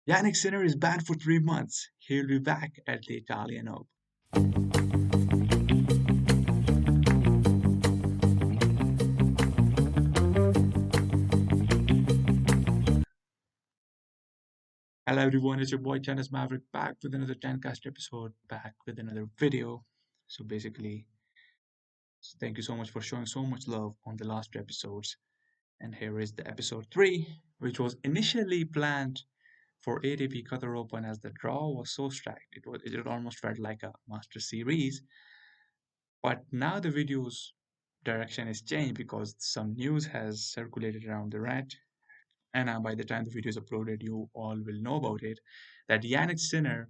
Jannik Sinner is banned for 3 months. He'll be back at the Italian Open. Hello everyone, it's your boy Tennis Maverick back with another Tencast episode, back with another video. So basically, thank you so much for showing so much love on the last two episodes. And here is the episode 3, which was initially planned for ATP Qatar Open as the draw was so stacked. It almost felt like a master series. But now the video's direction is changed because some news has circulated around the net. And by the time the video is uploaded, you all will know about it. That Jannik Sinner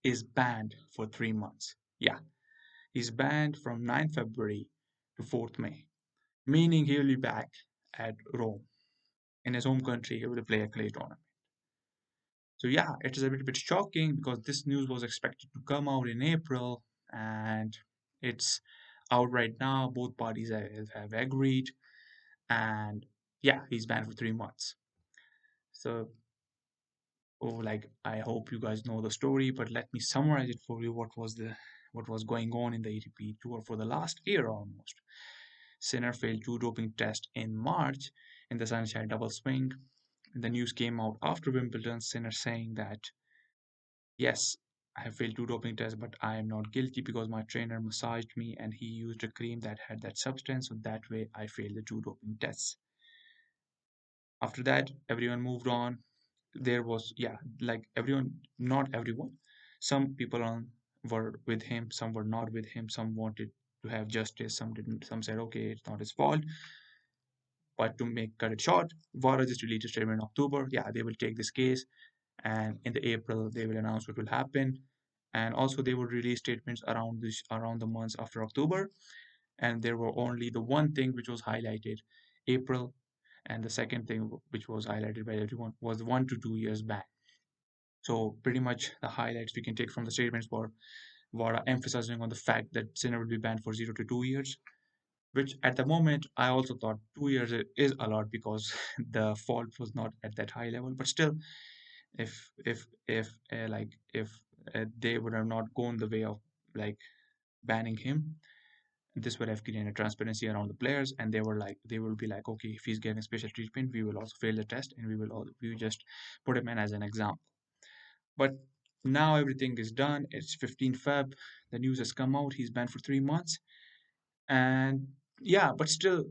is banned for 3 months. Yeah, he's banned from 9th February to 4th May, meaning he will be back at Rome. In his home country, he will play a clay tournament. So yeah, it is a bit shocking because this news was expected to come out in April, and it's out right now. Both parties have agreed, and yeah, he's banned for 3 months. So, I hope you guys know the story, but let me summarize it for you. What was going on in the ATP tour for the last year almost. Sinner failed two doping tests in March in the Sunshine Double Swing. The news came out after Wimbledon. Sinner saying that yes, I have failed two doping tests, but I am not guilty because my trainer massaged me and he used a cream that had that substance, so that way I failed the two doping tests. After that, everyone moved on. There was, yeah, like everyone, not everyone. Some people on were with him, some were not with him, some wanted to have justice, some didn't, some said, okay, it's not his fault. But to make cut it short, VARA just released a statement in October. Yeah, they will take this case, and in the April they will announce what will happen. And also they will release statements around the months after October. And there were only the one thing which was highlighted, April, and the second thing which was highlighted by everyone was 1 to 2 years ban. So pretty much the highlights we can take from the statements were VARA emphasizing on the fact that Sinner will be banned for 0 to 2 years, which at the moment I also thought 2 years is a lot because the fault was not at that high level. But still, if they would have not gone the way of like banning him, this would have created transparency around the players, and they will be like, okay, if he's getting special treatment, we will also fail the test, and we will just put him in as an example. But now everything is done. It's 15 Feb. The news has come out. He's banned for 3 months, and yeah, but still,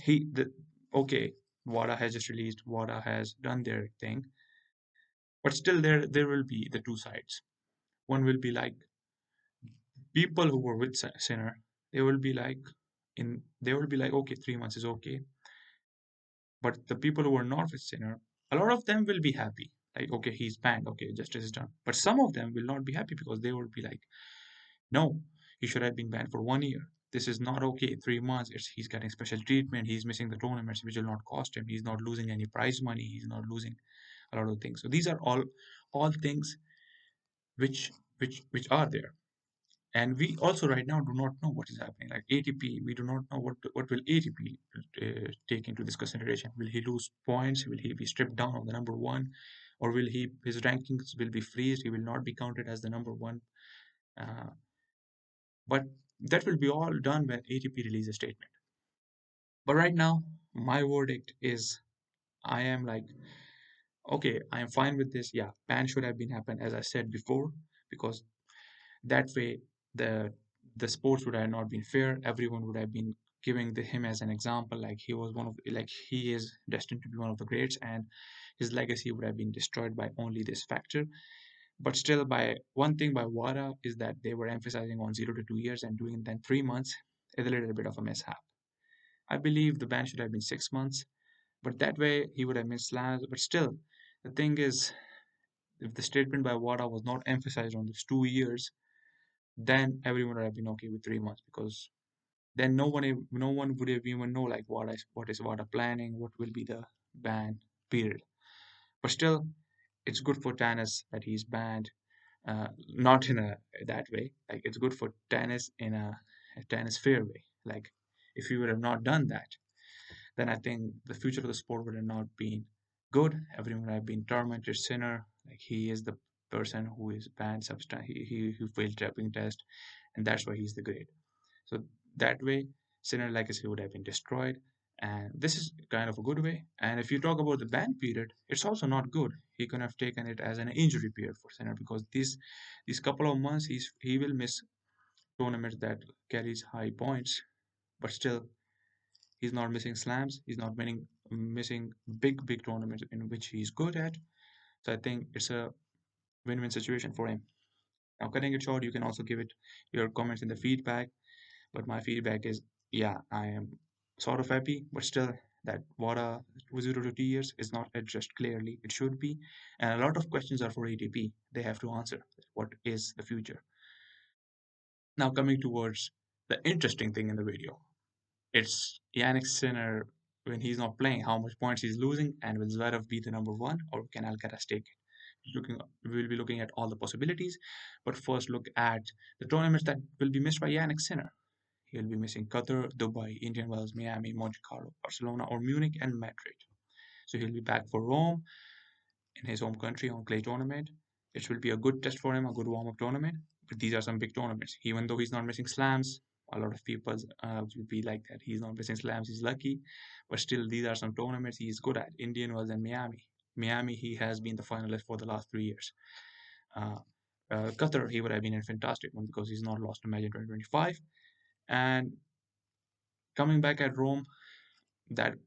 he the okay. WADA has just released. WADA has done their thing, but still, there will be the two sides. One will be like people who were with Sinner. They will be like they will be like, okay, 3 months is okay. But the people who are not with Sinner, a lot of them will be happy. Like, okay, he's banned. Okay, justice is done. But some of them will not be happy because they will be like, no, he should have been banned for 1 year. This is not okay. 3 months, he's getting special treatment. He's missing the tournaments, which will not cost him. He's not losing any prize money. He's not losing a lot of things. So these are all things which are there. And we also right now do not know what is happening. Like ATP, we do not know what will ATP take into this consideration. Will he lose points? Will he be stripped down on the number one, or will his rankings will be freezed? He will not be counted as the number one. Uh, but that will be all done when ATP releases a statement. But right now, my verdict is I am like, okay, I am fine with this. Yeah, ban should have been happened as I said before, because that way the the sports would have not been fair. Everyone would have been giving him as an example, like he was like he is destined to be one of the greats, and his legacy would have been destroyed by only this factor. But still, by one thing by WADA is that they were emphasizing on 0 to 2 years, and doing then 3 months is a little bit of a mishap. I believe the ban should have been 6 months, but that way he would have been slammed. But still, the thing is, if the statement by WADA was not emphasized on these 2 years, then everyone would have been okay with 3 months, because then no one would have even know like what is WADA planning, what will be the ban period. But still, it's good for tennis that he's banned. Not in a that way. Like it's good for tennis in a tennis fair way. Like if he would have not done that, then I think the future of the sport would have not been good. Everyone would have been tormented, sinner. Like he is the person who is banned substance. He failed trapping test, and that's why he's the great. So that way, Sinner legacy would have been destroyed. And this is kind of a good way. And if you talk about the ban period, it's also not good. He could have taken it as an injury period for Sinner because these couple of months he will miss tournaments that carries high points, but still he's not missing slams. He's not missing big tournaments in which he's good at. So I think it's a win-win situation for him. Now, cutting it short, you can also give it your comments in the feedback. But my feedback is, yeah, I am sort of happy, but still, that WADA 202 years is not addressed clearly. It should be. And a lot of questions are for ATP. They have to answer what is the future. Now, coming towards the interesting thing in the video, it's Jannik Sinner when he's not playing, how much points he's losing, and will Zverev be the number one, or can Alcaraz take it? We'll be looking at all the possibilities, but first look at the tournaments that will be missed by Jannik Sinner. He'll be missing Qatar, Dubai, Indian Wells, Miami, Monte Carlo, Barcelona, or Munich and Madrid. So he'll be back for Rome in his home country on clay tournament. It will be a good test for him, a good warm-up tournament. But these are some big tournaments. Even though he's not missing slams, a lot of people will be like that. He's not missing slams, he's lucky. But still, these are some tournaments he's good at. Indian Wells and Miami. Miami, he has been the finalist for the last 3 years. Uh, Qatar, he would have been a fantastic one because he's not lost a match in 2025. And coming back at Rome, that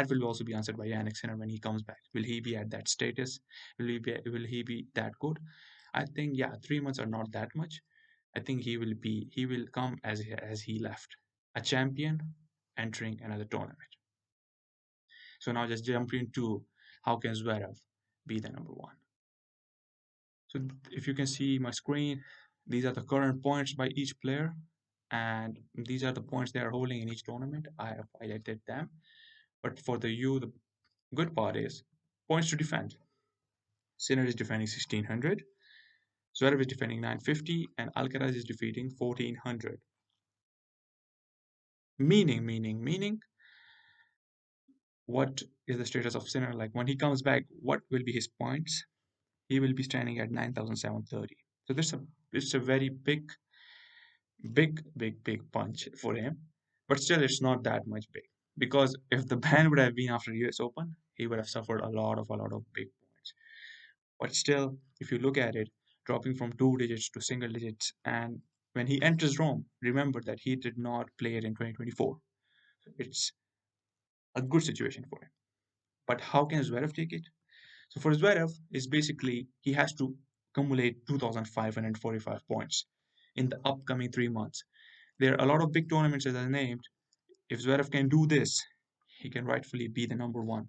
will also be answered by Yannick Sinner when he comes back. Will he be at that status? Will he be that good? I think yeah, 3 months are not that much. I think he will come as he left, a champion entering another tournament. So now just jump into how can Zverev be the number one. So if you can see my screen, these are the current points by each player, and these are the points they are holding in each tournament. I have highlighted them. But for the good part is points to defend. Sinner is defending 1600, Zverev is defending 950, and Alcaraz is defeating 1400. Meaning, what is the status of Sinner? Like when he comes back, what will be his points? He will be standing at 9730. So it's a very big punch for him. But still, it's not that much big because if the ban would have been after US Open, he would have suffered a lot of big points. But still, if you look at it, dropping from two digits to single digits, and when he enters Rome, remember that he did not play it in 2024. It's a good situation for him. But how can Zverev take it? So for Zverev, is basically he has to accumulate 2,545 points in the upcoming 3 months. There are a lot of big tournaments as I named. If Zverev can do this, he can rightfully be the number one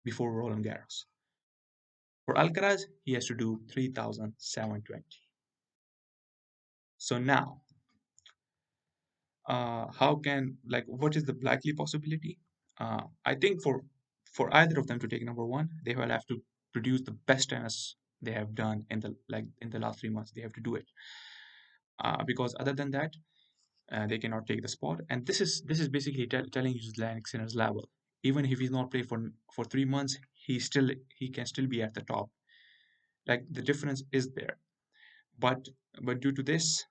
before Roland Garros. For Alcaraz, he has to do 3,720. So now, how can like what is the likely possibility? I think for either of them to take number one, they will have to produce the best tennis they have done in the last 3 months. They have to do it because other than that, they cannot take the spot. And this is basically telling you Jannik Sinner's level. Even if he's not played for 3 months, he can still be at the top. Like the difference is there, but due to this,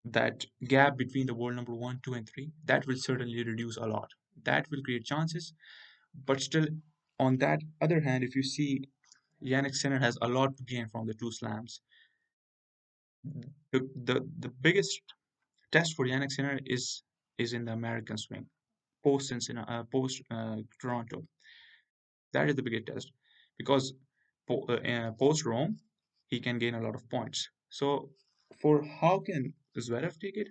that gap between the world number one, two, and three, that will certainly reduce a lot. That will create chances, but still, on that other hand, if you see, Yannick Sinner has a lot to gain from the two slams. The biggest test for Yannick Sinner is in the American swing, post Toronto. That is the biggest test because post Rome, he can gain a lot of points. So, for how can Zverev take it?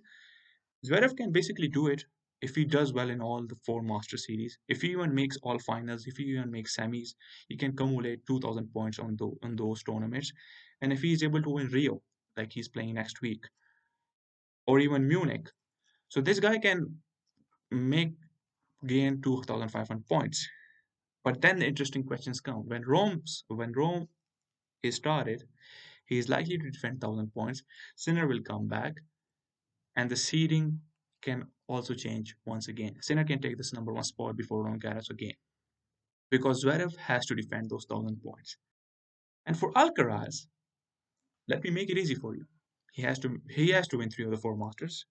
Zverev can basically do it if he does well in all the four Master Series. If he even makes all finals, if he even makes semis, he can accumulate 2,000 points on those tournaments. And if he is able to win Rio, like he's playing next week, or even Munich, so this guy can make gain 2,500 points. But then the interesting questions come when Rome is started. He is likely to defend 1,000 points. Sinner will come back, and the seeding can also change once again. Sinner can take this number one spot before Roland Garros again because Zverev has to defend those 1,000 points. And for Alcaraz, let me make it easy for you. He has to win three of the four Masters,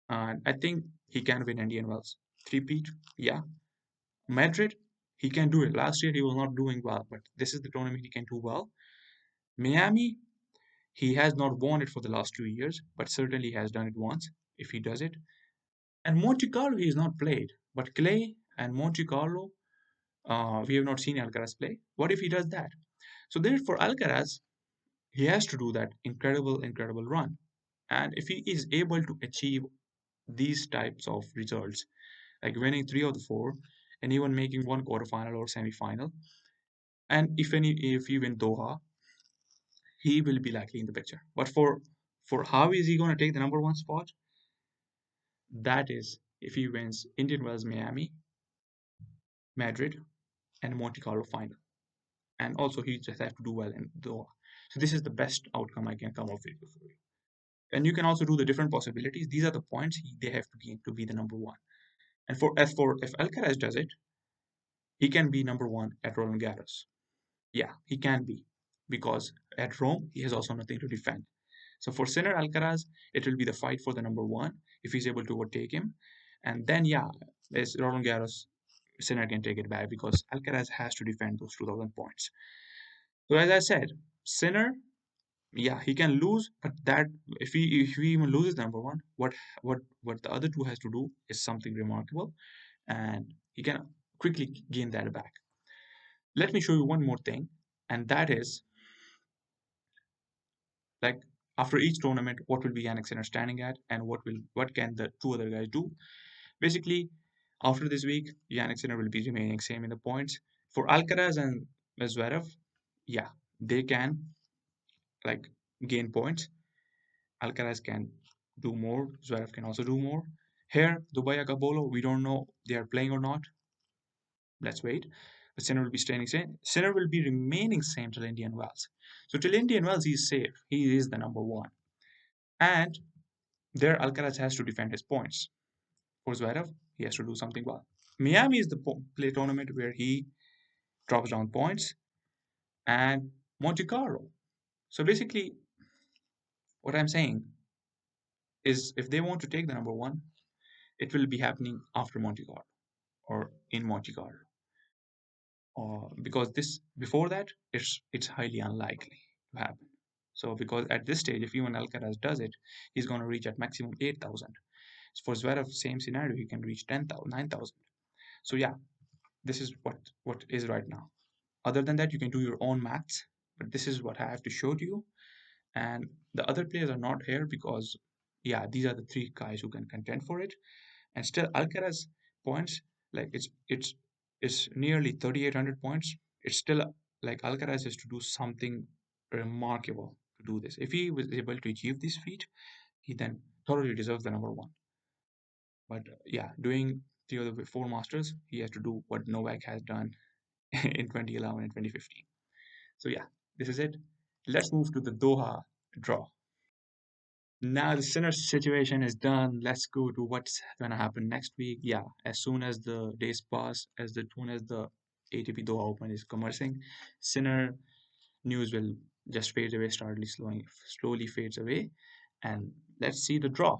and I think he can win Indian Wells. Three-peat, yeah. Madrid, he can do it. Last year he was not doing well, but this is the tournament he can do well. Miami, he has not won it for the last 2 years, but certainly has done it once if he does it. And Monte Carlo he has not played, but Clay and Monte Carlo, we have not seen Alcaraz play. What if he does that? So there for Alcaraz, he has to do that incredible, incredible run. And if he is able to achieve these types of results, like winning three of the four, and even making one quarterfinal or semi-final, and if he win Doha, he will be likely in the picture. But for how is he going to take the number one spot? That is if he wins Indian Wells, Miami, Madrid, and Monte Carlo final. And also he just has to do well in Doha. So this is the best outcome I can come up with for you. And you can also do the different possibilities. These are the points they have to gain to be the number one. And for if Alcaraz does it, he can be number one at Roland Garros. Yeah, he can be because at Rome he has also nothing to defend. So for Sinner Alcaraz, it will be the fight for the number one if he's able to overtake him, and then yeah, as Roland Garros, Sinner can take it back because Alcaraz has to defend those 2,000 points. So as I said, Sinner, yeah, he can lose, but that if he even loses number one, what the other two has to do is something remarkable, and he can quickly gain that back. Let me show you one more thing, and that is like after each tournament, what will be Jannik Sinner standing at, and what can the two other guys do? Basically, after this week, Jannik Sinner will be remaining same in the points. For Alcaraz and Zverev, yeah, they can like gain points. Alcaraz can do more. Zverev can also do more. Here, Dubai Agabolo, we don't know they are playing or not. Let's wait. But Sinner will be staying same. Sinner will be remaining same till Indian Wells. So till Indian Wells, he's safe. He is the number one. And there, Alcaraz has to defend his points. For Zverev, he has to do something well. Miami is the play tournament where he drops down points, and Monte Carlo. So basically, what I'm saying is if they want to take the number one, it will be happening after Monte Carlo or in Monte Carlo. Because this before that, it's highly unlikely to happen. So because at this stage, if even Alcaraz does it, he's going to reach at maximum 8,000. For Zverev, same scenario, he can reach 10,000, 9,000. So yeah, this is what is right now. Other than that, you can do your own maths, but this is what I have to show to you. And the other players are not here because, yeah, these are the three guys who can contend for it. And still, Alcaraz points like it's nearly 3,800 points. It's still like Alcaraz has to do something remarkable to do this. If he was able to achieve this feat, he then totally deserves the number one. But yeah, doing three of the four masters, he has to do what Novak has done in 2011 and 2015. So yeah, this is it. Let's move to the Doha draw. Now the Sinner situation is done. Let's go to what's gonna happen next week. Yeah, as soon as the days pass, as soon as the ATP Doha Open is commencing, Sinner news will just fade away, slowly fades away, and let's see the draw.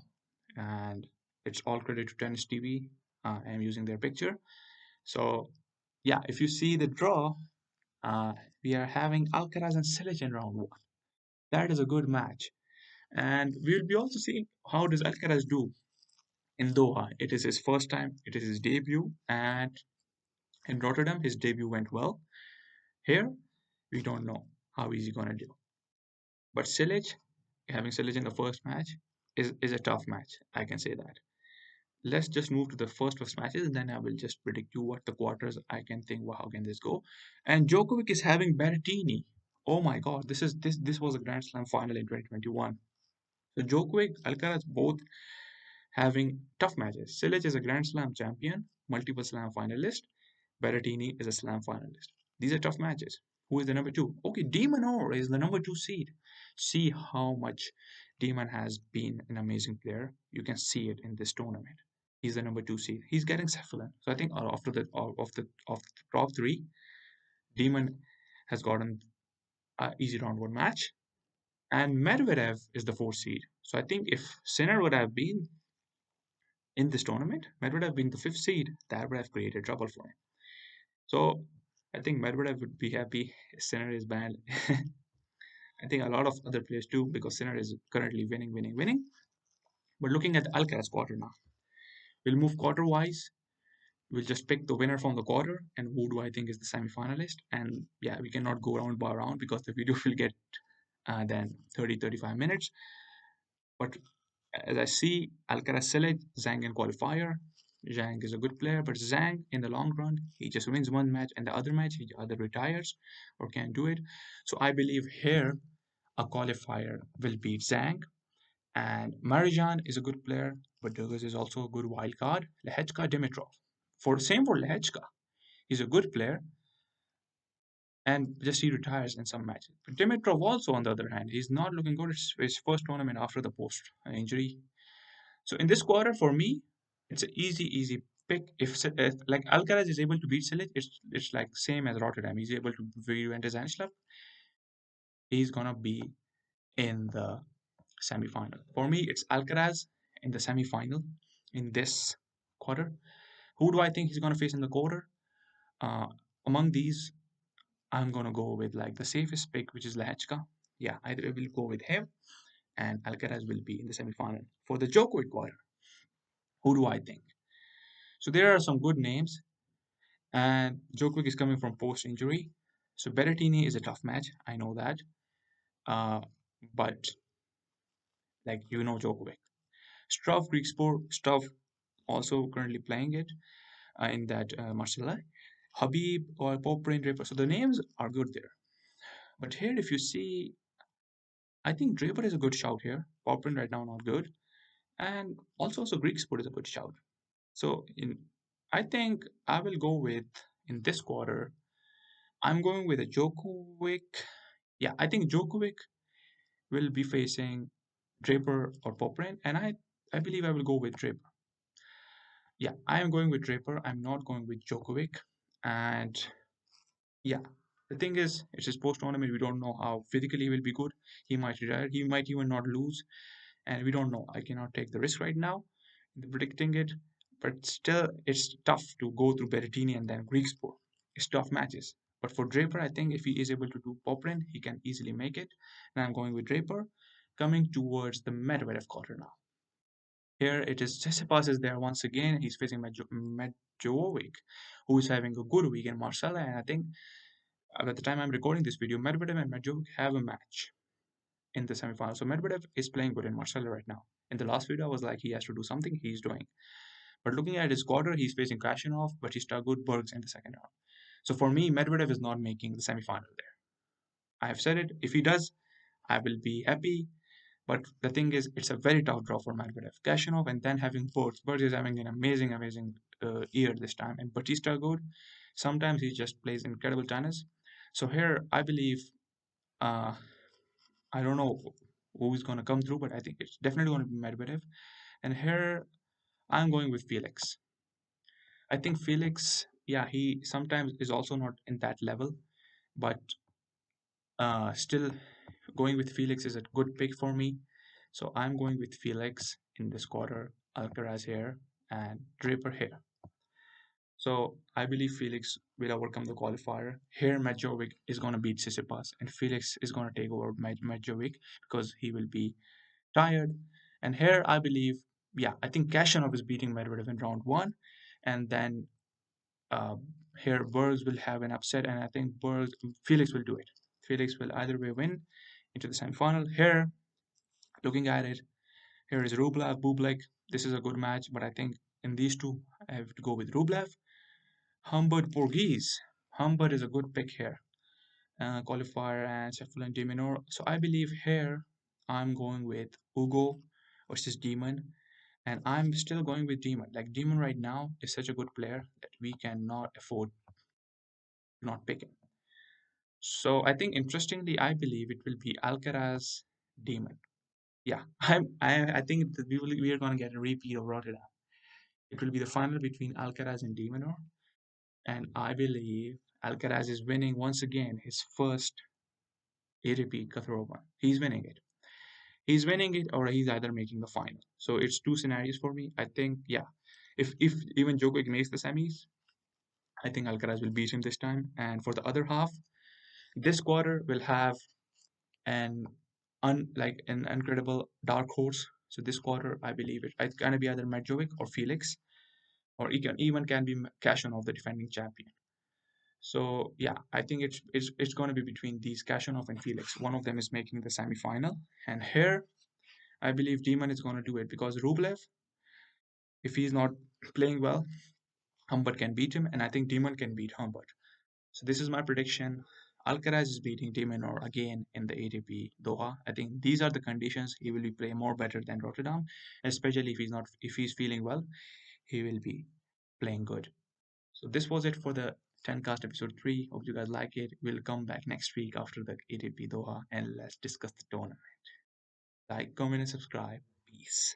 And it's all credit to Tennis TV. I'm using their picture. So yeah, if you see the draw, uh, we are having Alcaraz and Silic in round one. That is a good match. And we'll be also seeing how does Alcaraz do in Doha. It is his first time, it is his debut, and in Rotterdam, his debut went well. Here, we don't know how is he gonna do. But Silic, having Silic in the first match, is a tough match. I can say that. Let's just move to the first matches, and then I will just predict you what the quarters I can think. Well, how can this go? And Djokovic is having Berrettini. Oh my God, this was a Grand Slam final in 2021. So Djokovic, Alcaraz both having tough matches. Silic is a Grand Slam champion, multiple Slam finalist. Berrettini is a Slam finalist. These are tough matches. Who is the number two? Okay, Demon Or is the number two seed. See how much Demon has been an amazing player. You can see it in this tournament. He's the number two seed. He's getting Cephalin. So I think after the of the top three, Demon has gotten easy round one match. And Medvedev is the fourth seed. So I think if Sinner would have been in this tournament, Medvedev being the fifth seed, that would have created trouble for him. So I think Medvedev would be happy if Sinner is banned. I think a lot of other players too, because Sinner is currently winning, winning, winning. But looking at the Alcaraz quarter now, we'll move quarter wise. We'll just pick the winner from the quarter and who do I think is the semi-finalist. And yeah, we cannot go round by round because the video will get then 30-35 minutes. But as I see, Alcaraz select Zhang in qualifier. Zhang is a good player, but Zhang in the long run, he just wins one match and the other match he either retires or can't do it. So I believe here a qualifier will beat Zhang. And Marijan is a good player, but Durgaz is also a good wild card. Lehechka Dimitrov. For Lehechka. He's a good player, and just he retires in some matches. But Dimitrov also, on the other hand, he's not looking good. It's his first tournament after the post injury. So in this quarter, for me, it's an easy pick. If like Alcaraz is able to beat Silic, it's like same as Rotterdam. He's able to beat Juventus Anschluss. He's gonna be in the semi-final. For me, it's Alcaraz in the semi-final in this quarter. Who do I think he's gonna face in the quarter? Uh, among these, I'm gonna go with like the safest pick, which is Lehechka. Yeah, I will go with him, and Alcaraz will be in the semi-final. For the Djokovic quarter, who do I think? So there are some good names, and Djokovic is coming from post-injury. So Berrettini is a tough match, I know that. Uh, but like Djokovic, Struff Greek Sport, Struff also currently playing it in that Marcella, Habib or Poprin Draper. So the names are good there. But here, if you see, I think Draper is a good shout here. Poprin right now not good, and also Greek Sport is a good shout. So I think I will go with in this quarter. I'm going with a Djokovic. Yeah, I think Djokovic will be facing Draper or Poprin, and I believe I will go with Draper. Yeah, I am going with Draper. I'm not going with Djokovic, and yeah, the thing is, it's his post tournament. We don't know how physically he will be good. He might retire. He might even not lose, and we don't know. I cannot take the risk right now in predicting it, but still, it's tough to go through Berrettini and then Greek sport. It's tough matches. But for Draper, I think if he is able to do Poprin, he can easily make it. And I'm going with Draper, coming towards the Medvedev quarter now. Here it is Tsitsipas is there once again. He's facing Medjovic, who is having a good week in Marsella, and I think at the time I'm recording this video, Medvedev and Medjovic have a match in the semifinal. So Medvedev is playing good in Marsella right now. In the last video, I was like, he has to do something. He's doing. But looking at his quarter, he's facing Kashinov, but he struggled Bergs in the second round. So for me, Medvedev is not making the semifinal there. I have said it. If he does, I will be happy. But the thing is, it's a very tough draw for Medvedev. Kashinov and then having Bergs. Bergs is having an amazing year this time. And Batista good. Sometimes he just plays incredible tennis. So here, I believe uh, I don't know who is going to come through, but I think it's definitely going to be Medvedev. And here I'm going with Felix. I think Felix, yeah, he sometimes is also not in that level, but still going with Felix is a good pick for me. So I'm going with Felix in this quarter, Alcaraz here, and Draper here. So I believe Felix will overcome the qualifier. Here, Medjovic is going to beat Tsitsipas, and Felix is going to take over Medjovic because he will be tired. And here I believe, yeah, I think Kashanov is beating Medvedev in round one, and then uh, here Bergs will have an upset, and I think Felix will do it. Felix will either way win into the semifinal. Here, looking at it, here is Rublev, Bublik. This is a good match, but I think in these two, I have to go with Rublev. Humbert Borghese. Humbert is a good pick here. Qualifier and Sheffield and Deminor. So I believe here I'm going with Hugo versus Demon. And I'm still going with Demon. Like Demon right now is such a good player that we cannot afford to not pick him. So I think interestingly, I believe it will be Alcaraz Demon. Yeah, I think that we are gonna get a repeat of Rotterdam. It will be the final between Alcaraz and Demonor, and I believe Alcaraz is winning once again his first ATP Qatar Open. He's winning it. He's winning it, or he's either making the final. So it's two scenarios for me. I think, yeah, if even Djokovic makes the semis, I think Alcaraz will beat him this time. And for the other half, this quarter will have an like an incredible dark horse. So this quarter, I believe it's gonna be either Medjovic or Felix, or it can be Cashin of the defending champion. So yeah, I think it's going to be between these Kashanov and Felix. One of them is making the semi-final, and here I believe Demon is going to do it because Rublev, if he's not playing well, Humbert can beat him, and I think Demon can beat Humbert. So this is my prediction. Alcaraz is beating Demon or again in the ATP Doha. I think these are the conditions he will be playing more better than Rotterdam, especially if he's feeling well, he will be playing good. So this was it for the 10 cast episode 3. Hope you guys like it. We'll come back next week after the ATP Doha and let's discuss the tournament. Like, comment, and subscribe. Peace.